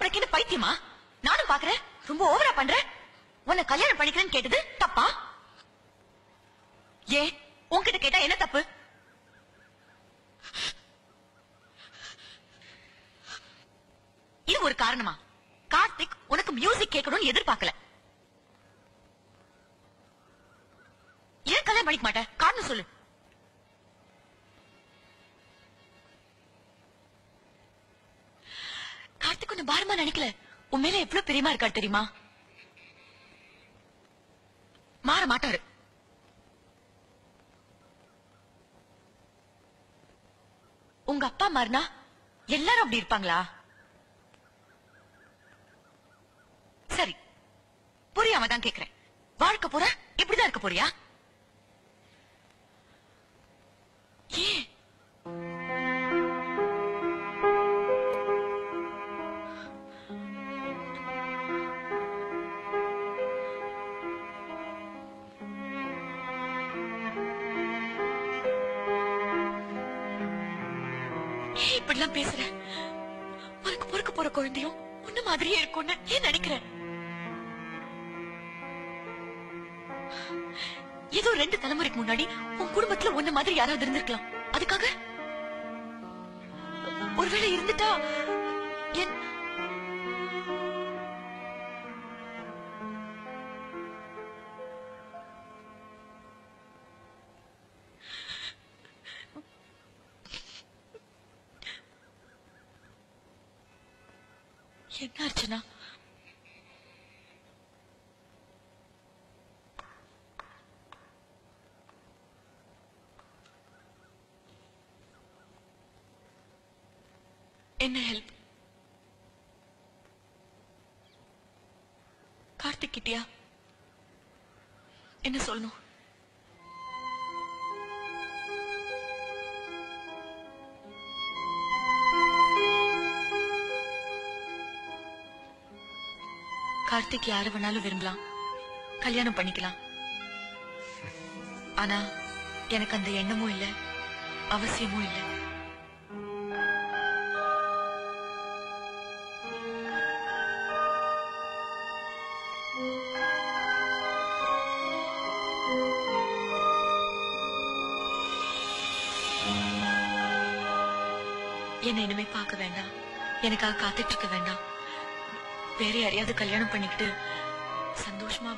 மாப்பிளைக்கு பைத்தியமா? நானும் பாக்குறேன், ரொம்ப ஓவரா பண்ற. உன்னை கல்யாணம் பண்ணிக்கிறேன்னு கேட்டது தப்பா? ஏன் உன்கிட்ட கேட்டா என்ன தப்பு? இது ஒரு காரணமா? கார்த்திக் உனக்கு மியூசிக் கேட்கணும்னு எதிர்பார்க்கல. ஏன் கல்யாணம் பண்ணிக்க மாட்டேன்? காரணம் சொல்லு. கார்த்திக் கொஞ்சம் பாரமா நினைக்கல. உண்மையில எவ்வளவு பிரியமா இருக்காரு தெரியுமா? மாற மாட்டாரு. உங்க அப்பா மாறினா எல்லாரும் அப்படி இருப்பாங்களா? சரி, புரியாம தான் கேக்குறேன். வாழ்க்கை பூரா இப்படிதான் இருக்க போறியா? ஏன் இப்படிலாம் பேசுற? உனக்கு பொறுக்க போற குழந்தையும் உன்ன மாதிரியே இருக்கும்னு ஏன் நினைக்கிற? ஏதோ 2 தலைமுறைக்கு முன்னாடி உன் குடும்பத்துல உன்ன மாதிரி யாராவது இருந்திருக்கலாம். அதுக்காக ஒருவேளை இருந்துட்டா என்ன அர்ச்சனா? என்ன ஹெல்ப்? கார்த்திக் கிட்டியா என்ன சொல்லணும்? கார்த்திக் யார வேணாலும் விரும்பலாம், கல்யாணம் பண்ணிக்கலாம். ஆனா எனக்கு அந்த எண்ணமும் இல்ல, அவசியமும் இல்ல. என்னை இனிமே பார்க்க வேண்டாம், எனக்காக காத்துட்டு இருக்க வேண்டாம். வேற யாரையாவது கல்யாணம் பண்ணிக்கிட்டு சந்தோஷமா